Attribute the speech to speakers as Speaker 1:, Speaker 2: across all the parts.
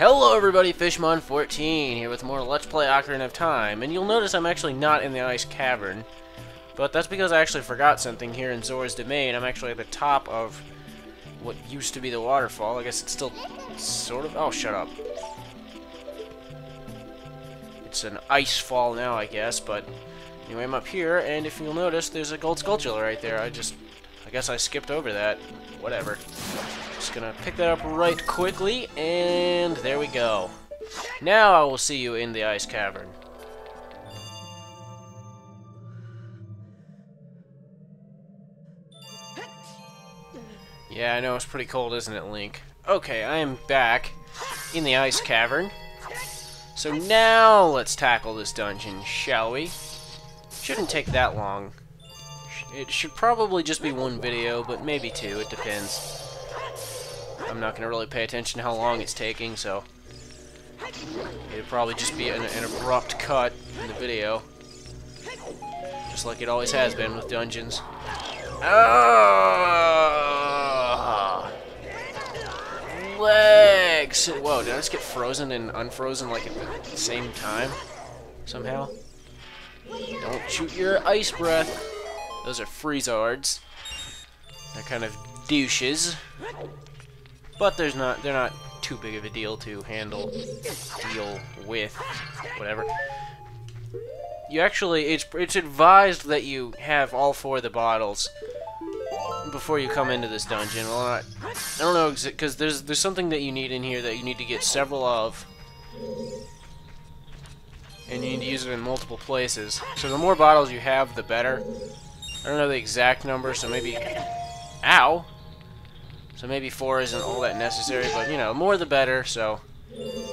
Speaker 1: Hello everybody, Fishmon14 here with more Let's Play Ocarina of Time, and you'll notice I'm actually not in the Ice Cavern, but that's because I actually forgot something here in Zora's Domain. I'm actually at the top of what used to be the waterfall. I guess it's still sort of... oh, shut up. It's an ice fall now, I guess, but anyway, I'm up here, and if you'll notice, there's a gold sculpture right there. I guess I skipped over that. Whatever. Just gonna pick that up right quickly, and there we go. Now I will see you in the Ice Cavern. Yeah, I know, it's pretty cold, isn't it, Link? Okay, I am back in the Ice Cavern. So now let's tackle this dungeon, shall we? Shouldn't take that long. It should probably just be one video, but maybe two, it depends. I'm not going to really pay attention to how long it's taking, so it'll probably just be an abrupt cut in the video. Just like it always has been with dungeons. Ah! Legs! Whoa, did I just get frozen and unfrozen like at the same time? Somehow? Don't shoot your ice breath. Those are freezards. They're kind of douches. But they're not too big of a deal to deal with, whatever. You actually, it's advised that you have all four of the bottles before you come into this dungeon. Well, I don't know, because there's something that you need in here that you need to get several of, and you need to use it in multiple places. So the more bottles you have, the better. I don't know the exact number, so maybe... ow! So maybe 4 isn't all that necessary, but, you know, more the better, so... you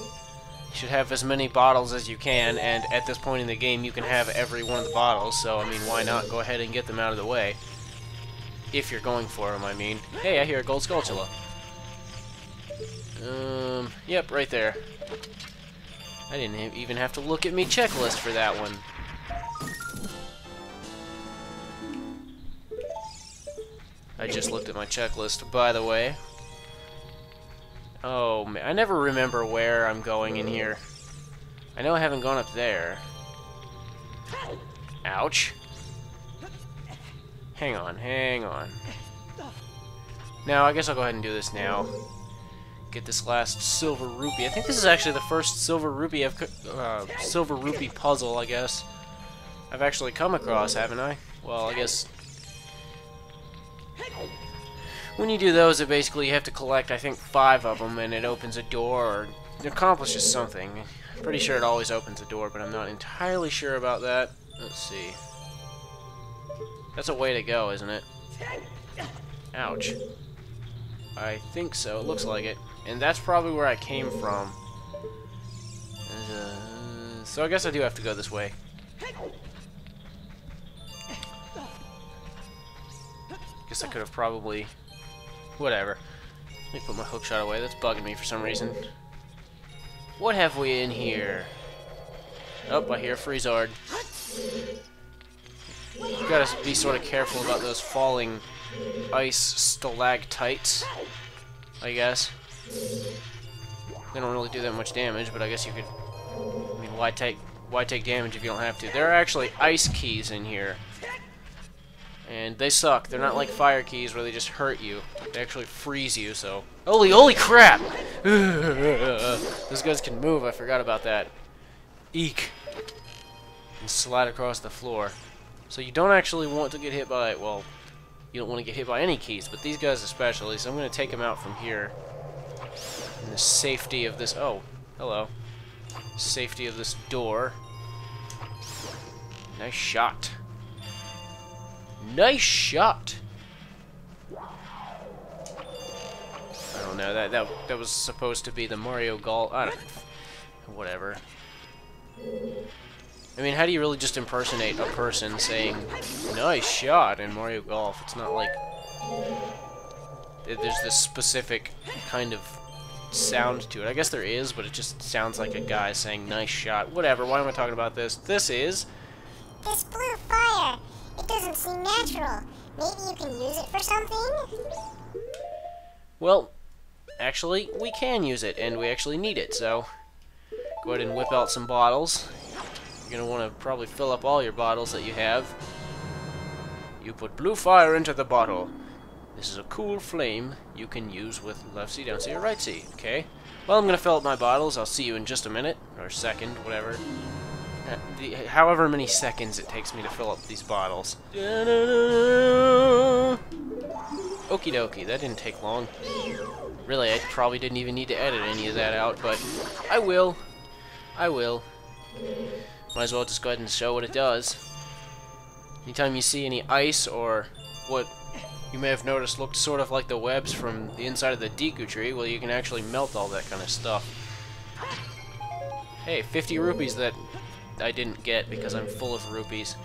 Speaker 1: should have as many bottles as you can, and at this point in the game, you can have every one of the bottles, so, I mean, why not go ahead and get them out of the way? If you're going for them, I mean. Hey, I hear a gold sculptula. Yep, right there. I didn't even have to look at me checklist for that one. I just looked at my checklist, by the way. Oh, man. I never remember where I'm going in here. I know I haven't gone up there. Ouch. Hang on, hang on. Now, I guess I'll go ahead and do this now. Get this last silver rupee. I think this is actually the first silver rupee puzzle, I guess, I've actually come across, haven't I? Well, I guess... when you do those, it basically you have to collect, I think, 5 of them, and it opens a door, or it accomplishes something. I'm pretty sure it always opens a door, but I'm not entirely sure about that. Let's see. That's a way to go, isn't it? Ouch. I think so. It looks like it. And that's probably where I came from. So I guess I do have to go this way. Guess I could have probably... whatever. Let me put my hookshot away. That's bugging me for some reason. What have we in here? Oh, I hear a freezard. You gotta be sort of careful about those falling ice stalactites, I guess. They don't really do that much damage, but I guess you could... I mean, why take damage if you don't have to? There are actually ice keys in here. And they suck. They're not like fire keys where they just hurt you. They actually freeze you, so... Holy crap! Those guys can move, I forgot about that. Eek. And slide across the floor. So you don't actually want to get hit by... well, you don't want to get hit by any keys, but these guys especially, so I'm going to take them out from here. In the safety of this... oh, hello. Safety of this door. Nice shot. Nice shot! I don't know, that was supposed to be the Mario Golf... I don't know. Whatever. I mean, how do you really just impersonate a person saying, nice shot in Mario Golf? It's not like there's this specific kind of sound to it. I guess there is, but it just sounds like a guy saying, nice shot. Whatever, why am I talking about this? This is...
Speaker 2: this blue fire. It doesn't seem natural. Maybe you can use it for something?
Speaker 1: Well, actually, we can use it, and we actually need it, so go ahead and whip out some bottles. You're going to want to probably fill up all your bottles that you have. You put blue fire into the bottle. This is a cool flame you can use with left C, down C, or right C. Okay. Well, I'm going to fill up my bottles. I'll see you in just a minute, or a second, whatever. However many seconds it takes me to fill up these bottles. Okie dokie, that didn't take long. Really, I probably didn't even need to edit any of that out, but I will. I will. Might as well just go ahead and show what it does. Anytime you see any ice or what you may have noticed looked sort of like the webs from the inside of the Deku tree, well, you can actually melt all that kind of stuff. Hey, 50 rupees that I didn't get because I'm full of rupees.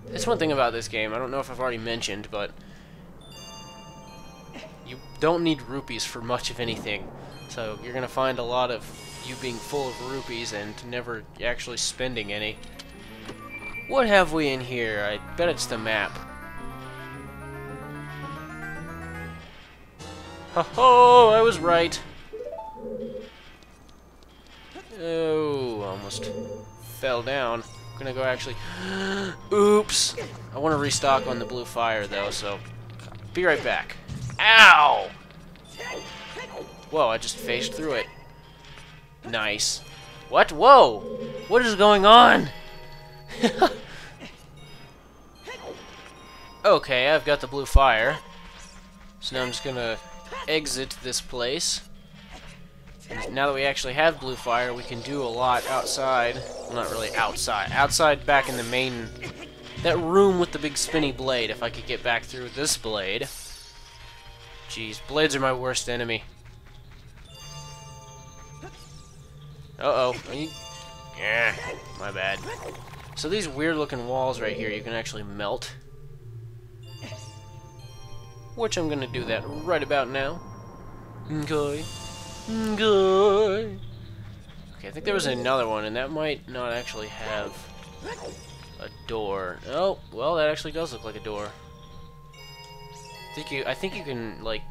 Speaker 1: That's one thing about this game. I don't know if I've already mentioned, but you don't need rupees for much of anything. So you're going to find a lot of you being full of rupees and never actually spending any. What have we in here? I bet it's the map. Ho-ho! I was right. Oh, almost fell down. I'm gonna go actually... Oops! I want to restock on the blue fire, though, so... Be right back. Ow! Whoa, I just phased through it. Nice. What? Whoa! What is going on? Okay, I've got the blue fire. So now I'm just gonna exit this place. And now that we actually have blue fire, we can do a lot outside. Well, not really outside. Outside back in the main... That room with the big spinny blade, if I could get back through this blade. Jeez, blades are my worst enemy. Uh-oh. Yeah, my bad. So these weird-looking walls right here, you can actually melt. Which I'm gonna do that right about now. Okay. Okay, I think there was another one, and that might not actually have a door. Oh, well, that actually does look like a door. I think you can, like,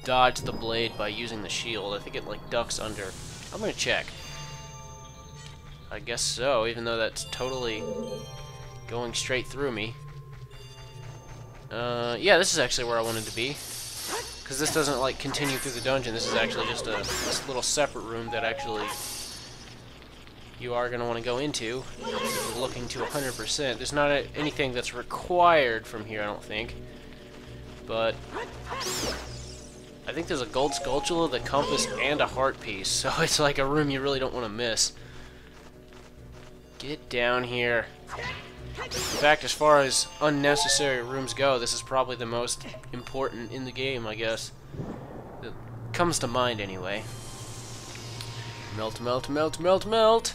Speaker 1: dodge the blade by using the shield. I think it, like, ducks under. I'm gonna check. I guess so, even though that's totally going straight through me. Yeah, this is actually where I wanted to be. Because this doesn't, like, continue through the dungeon. This is actually just this little separate room that actually you are going to want to go into if you're looking to 100%. There's not anything that's required from here, I don't think. But I think there's a gold sculpture, the compass, and a heart piece. So it's like a room you really don't want to miss. Get down here. In fact, as far as unnecessary rooms go, this is probably the most important in the game, I guess. It comes to mind, anyway. Melt, melt, melt, melt, melt!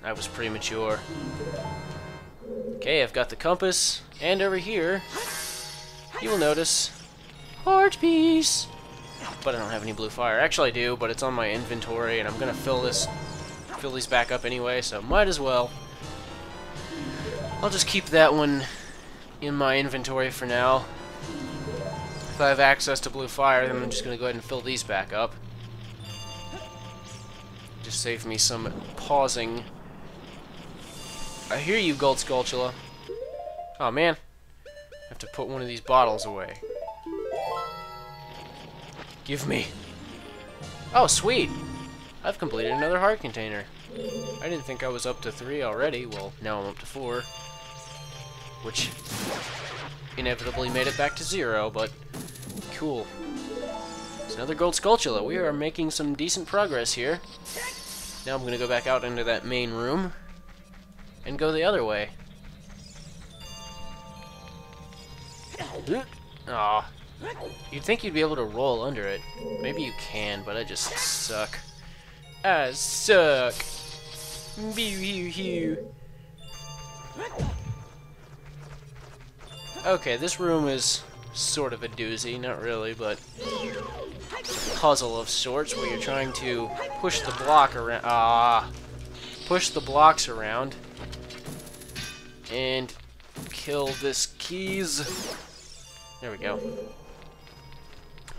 Speaker 1: I was premature. Okay, I've got the compass, and over here, you will notice, heart piece! But I don't have any blue fire. Actually, I do, but it's on my inventory, and I'm gonna fill these back up anyway, so might as well. I'll just keep that one in my inventory for now. If I have access to blue fire, then I'm just gonna go ahead and fill these back up. Just save me some pausing. I hear you, Gold Skulltula. Oh man, I have to put one of these bottles away. Give me. Oh, sweet. I've completed another heart container. I didn't think I was up to 3 already. Well, now I'm up to 4. Which inevitably made it back to 0, but cool. It's another gold sculpture. We are making some decent progress here. Now I'm going to go back out into that main room and go the other way. Aw. You'd think you'd be able to roll under it. Maybe you can, but I just suck. I suck. Okay, this room is sort of a doozy. Not really, but it's a puzzle of sorts where you're trying to push the block around. Push the blocks around. And kill this keys. There we go.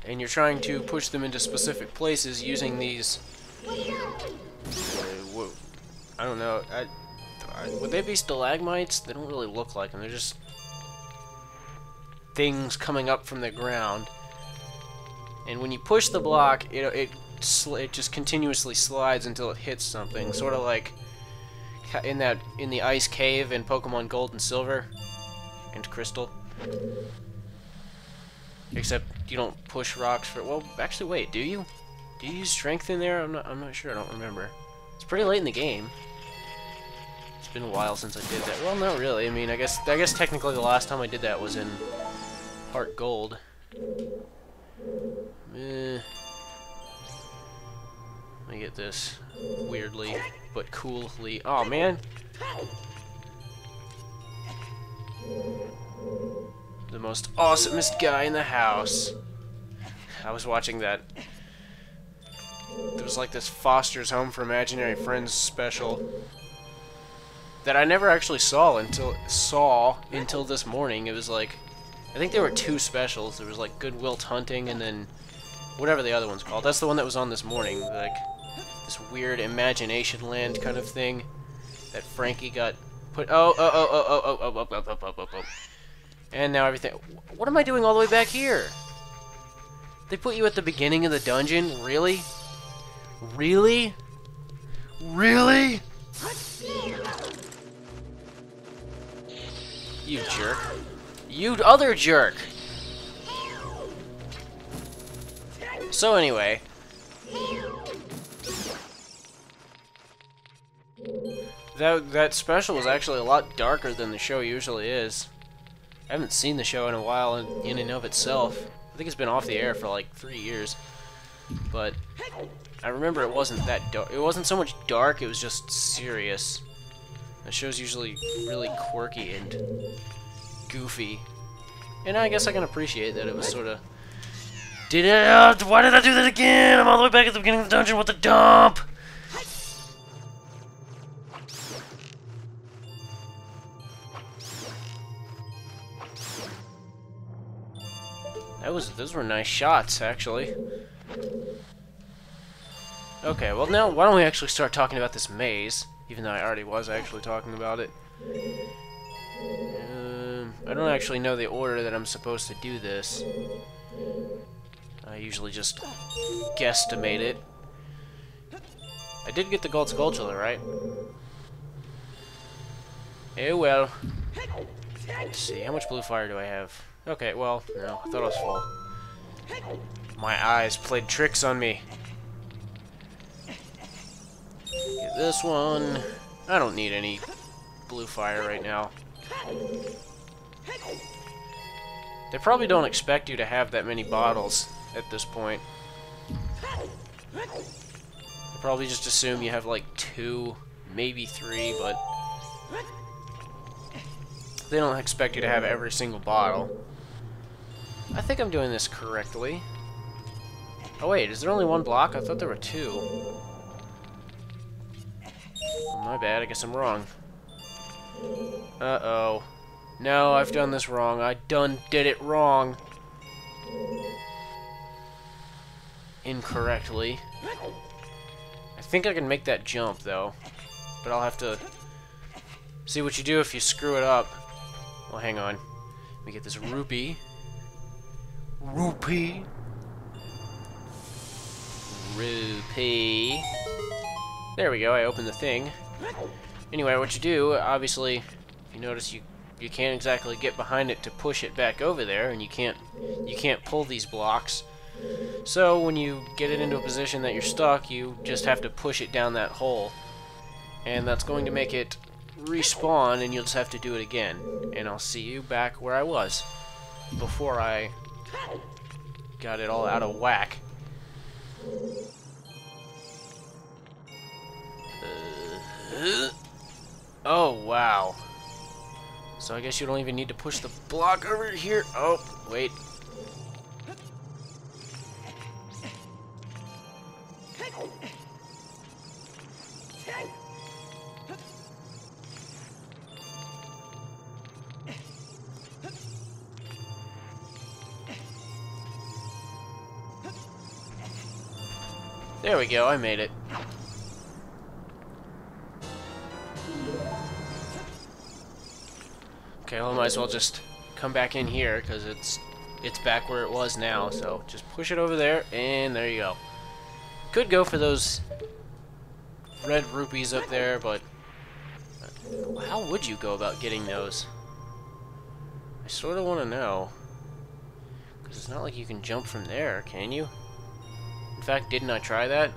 Speaker 1: And you're trying to push them into specific places using these... whoa. I don't know. Would they be stalagmites? They don't really look like them. They're just things coming up from the ground. And when you push the block, it just continuously slides until it hits something. Sort of like in the Ice Cave in Pokemon Gold and Silver and Crystal. Except you don't push rocks for... Well, actually, wait. Do you? Do you use strength in there? I'm not sure. I don't remember. It's pretty late in the game. It's been a while since I did that. Well, not really. I mean, I guess technically the last time I did that was in Heart Gold. Let me get this weirdly but coolly. Oh man! The most awesomest guy in the house. I was watching that. There was like this Foster's Home for Imaginary Friends special that I never actually saw until this morning. It was like, I think there were two specials. There was like Good Will Hunting and then whatever the other one's called. That's the one that was on this morning. Like this weird imagination land kind of thing that Frankie got put. Oh. And now everything. What am I doing all the way back here? They put you at the beginning of the dungeon? Really? Really? Really? You jerk. You other jerk! So anyway. That special was actually a lot darker than the show usually is. I haven't seen the show in a while in and of itself. I think it's been off the air for like 3 years. But I remember it wasn't that dark. It wasn't so much dark, it was just serious. The show's usually really quirky and goofy. And I guess I can appreciate that it was sort of... why did I do that again? I'm all the way back at the beginning of the dungeon with the dump! Those were nice shots, actually. Okay, well now, why don't we actually start talking about this maze? Even though I already was actually talking about it. I don't actually know the order that I'm supposed to do this. I usually just guesstimate it. I did get the Gold Skulltula, right? Oh well. Let's see, how much blue fire do I have? Okay, well, no, I thought it was full. My eyes played tricks on me. Get this one. I don't need any blue fire right now. They probably don't expect you to have that many bottles at this point. They probably just assume you have like 2, maybe 3, but they don't expect you to have every single bottle. I think I'm doing this correctly. Oh wait, is there only 1 block? I thought there were 2. Oh, my bad, I guess I'm wrong. Uh-oh. No, I've done this wrong. I did it wrong. Incorrectly. I think I can make that jump, though. But I'll have to see what you do if you screw it up. Well, hang on. Let me get this rupee. Rupee. Rupee. There we go, I opened the thing. Anyway, what you do, obviously, if you notice, you can't exactly get behind it to push it back over there, and you can't pull these blocks. So when you get it into a position that you're stuck, you just have to push it down that hole. And that's going to make it respawn, and you'll just have to do it again. And I'll see you back where I was before I got it all out of whack. Oh, wow. So I guess you don't even need to push the block over here. Oh, wait. There we go, I made it. Okay, well, I might as well just come back in here, because it's back where it was now, so just push it over there, and there you go. Could go for those red rupees up there, but how would you go about getting those? I sort of want to know. Because it's not like you can jump from there, can you? In fact, didn't I try that?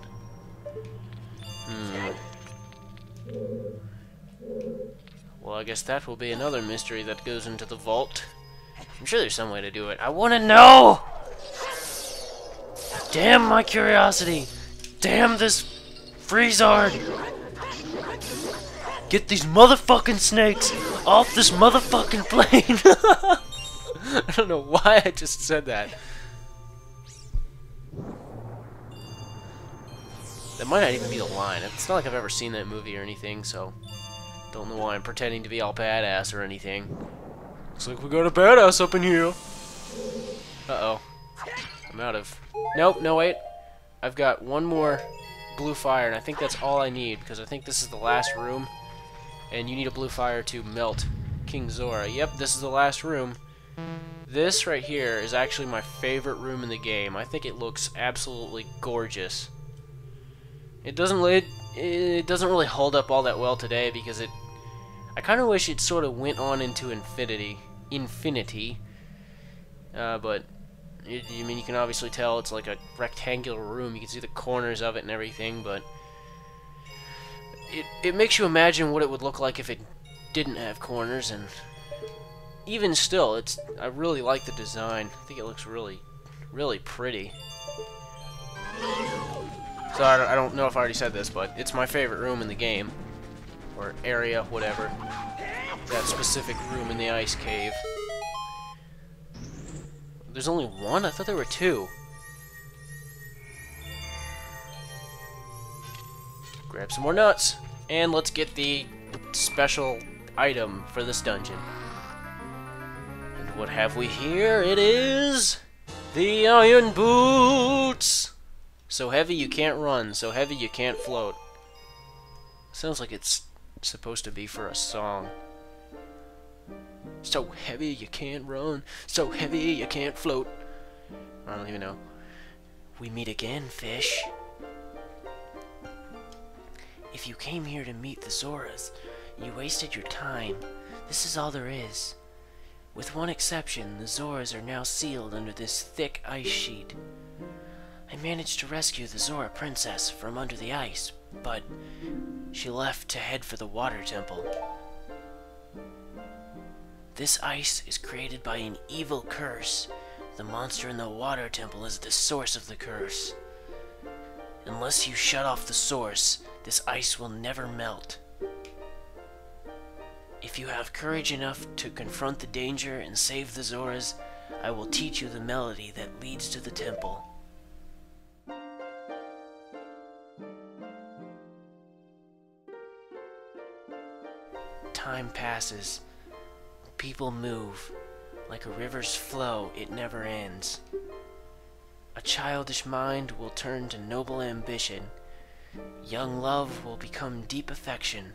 Speaker 1: Well, I guess that will be another mystery that goes into the vault. I'm sure there's some way to do it. I want to know! Damn my curiosity! Damn this Freezard! Get these motherfucking snakes off this motherfucking plane! I don't know why I just said that. That might not even be the line. It's not like I've ever seen that movie or anything, so don't know why I'm pretending to be all badass or anything. Looks like we got a badass up in here. Uh-oh. I'm out of... Nope, no wait. I've got one more blue fire, and I think that's all I need, because I think this is the last room, and you need a blue fire to melt King Zora. Yep, this is the last room. This right here is actually my favorite room in the game. I think it looks absolutely gorgeous. It doesn't really hold up all that well today because I kind of wish it sort of went on into infinity. But I mean, you can obviously tell it's like a rectangular room. You can see the corners of it and everything, but it makes you imagine what it would look like if it didn't have corners. And even still, I really like the design. I think it looks really, really pretty. So I don't know if I already said this, but it's my favorite room in the game. Or area, whatever. That specific room in the ice cave. There's only one? I thought there were two. Grab some more nuts. And let's get the special item for this dungeon. And what have we here? It is the Iron Boots! So heavy you can't run, so heavy you can't float. Sounds like it's supposed to be for a song. So heavy you can't run, so heavy you can't float. I don't even know. We meet again, fish. If you came here to meet the Zoras, you wasted your time. This is all there is. With one exception, the Zoras are now sealed under this thick ice sheet. I managed to rescue the Zora princess from under the ice, but she left to head for the water temple. This ice is created by an evil curse. The monster in the water temple is the source of the curse. Unless you shut off the source, this ice will never melt. If you have courage enough to confront the danger and save the Zoras, I will teach you the melody that leads to the temple. Time passes. People move. Like a river's flow, it never ends. A childish mind will turn to noble ambition. Young love will become deep affection.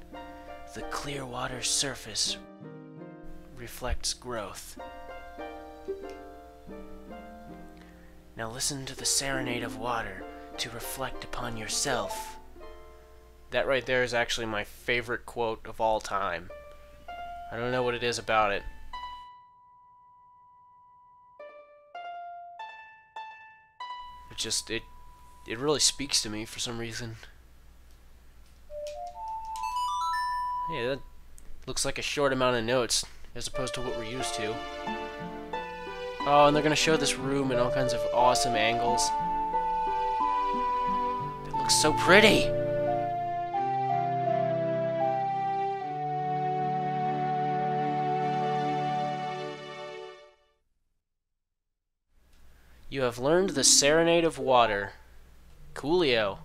Speaker 1: The clear water's surface reflects growth. Now listen to the serenade of water to reflect upon yourself. That right there is actually my favorite quote of all time. I don't know what it is about it. It really speaks to me for some reason. Yeah, that looks like a short amount of notes as opposed to what we're used to. Oh, and they're gonna show this room in all kinds of awesome angles. It looks so pretty! You have learned the Serenade of Water. Coolio.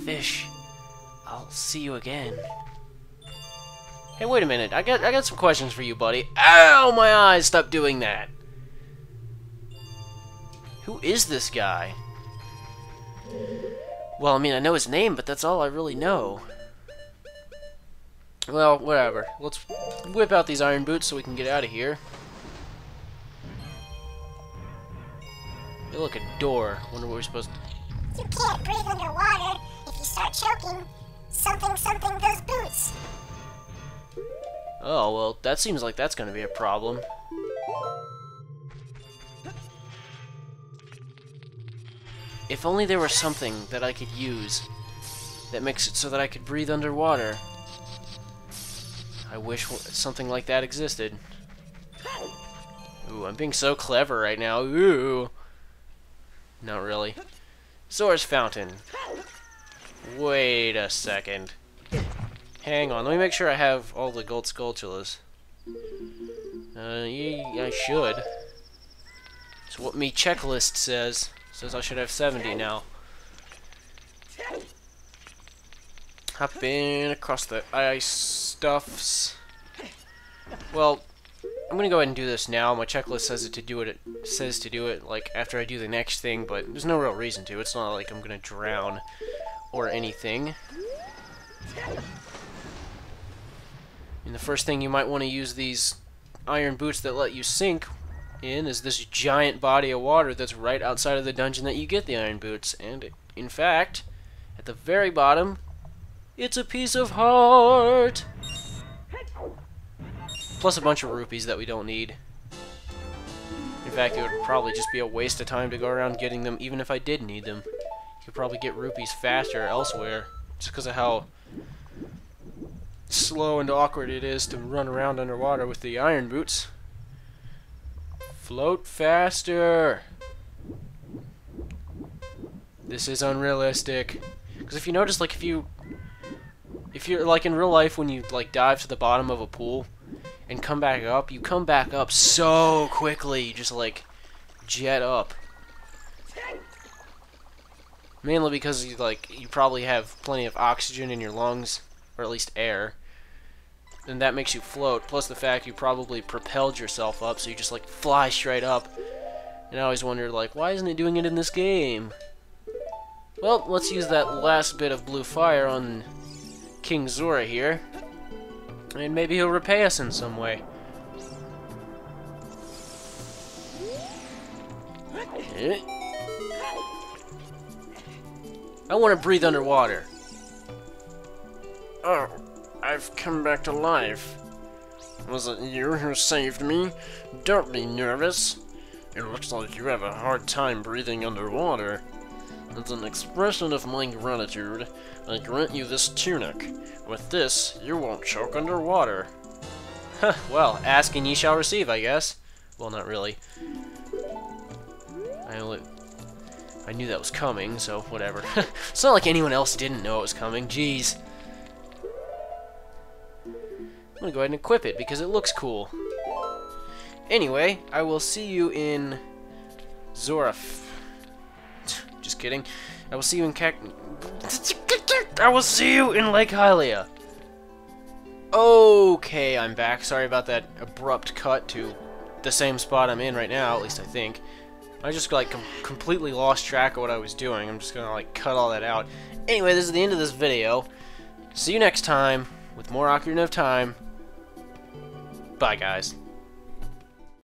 Speaker 1: Fish, I'll see you again. Hey, wait a minute. I got some questions for you, buddy. Ow, my eyes! Stop doing that. Who is this guy? Well, I mean, I know his name, but that's all I really know. Well, whatever. Let's whip out these iron boots so we can get out of here. Hey, look, a door. Wonder what we're supposed to...
Speaker 2: You can't breathe underwater. If you start choking, something those boots.
Speaker 1: Oh, well, that seems like that's going to be a problem. If only there was something that I could use that makes it so that I could breathe underwater. I wish something like that existed. Ooh, I'm being so clever right now. Ooh. Not really. Zora's Fountain. Wait a second. Hang on, let me make sure I have all the gold skulltulas. Yeah, I should. It's what me checklist says. Says I should have 70 now. Hop in across the ice stuffs. Well, I'm gonna go ahead and do this now. My checklist says to do it like after I do the next thing, but there's no real reason to. It's not like I'm gonna drown or anything. And the first thing you might want to use these iron boots that let you sink in is this giant body of water that's right outside of the dungeon that you get the iron boots. And in fact, at the very bottom, it's a piece of heart! Plus a bunch of rupees that we don't need. In fact, it would probably just be a waste of time to go around getting them, even if I did need them. You could probably get rupees faster elsewhere, just because of how slow and awkward it is to run around underwater with the iron boots. Float faster! This is unrealistic. Because if you notice, like, if you're like in real life when you like dive to the bottom of a pool and come back up, you come back up so quickly, you just like jet up. Mainly because you probably have plenty of oxygen in your lungs, or at least air. And that makes you float, plus the fact you probably propelled yourself up, so you just like fly straight up. And I always wondered, like, why isn't it doing it in this game? Well, let's use that last bit of blue fire on King Zora here, and maybe he'll repay us in some way. I want to breathe underwater. Oh, I've come back to life. Was it you who saved me? Don't be nervous. It looks like you have a hard time breathing underwater. As an expression of my gratitude, I grant you this tunic. With this, you won't choke underwater. Huh, well, ask and ye shall receive, I guess. Well, not really. I knew that was coming, so whatever. It's not like anyone else didn't know it was coming, jeez. I'm gonna go ahead and equip it because it looks cool. Anyway, I will see you in Zora. Just kidding. I will see you in I will see you in Lake Hylia. Okay, I'm back. Sorry about that abrupt cut to the same spot I'm in right now, at least I think. I just like completely lost track of what I was doing. I'm just gonna like cut all that out. Anyway, this is the end of this video. See you next time with more Ocarina of Time. Bye, guys.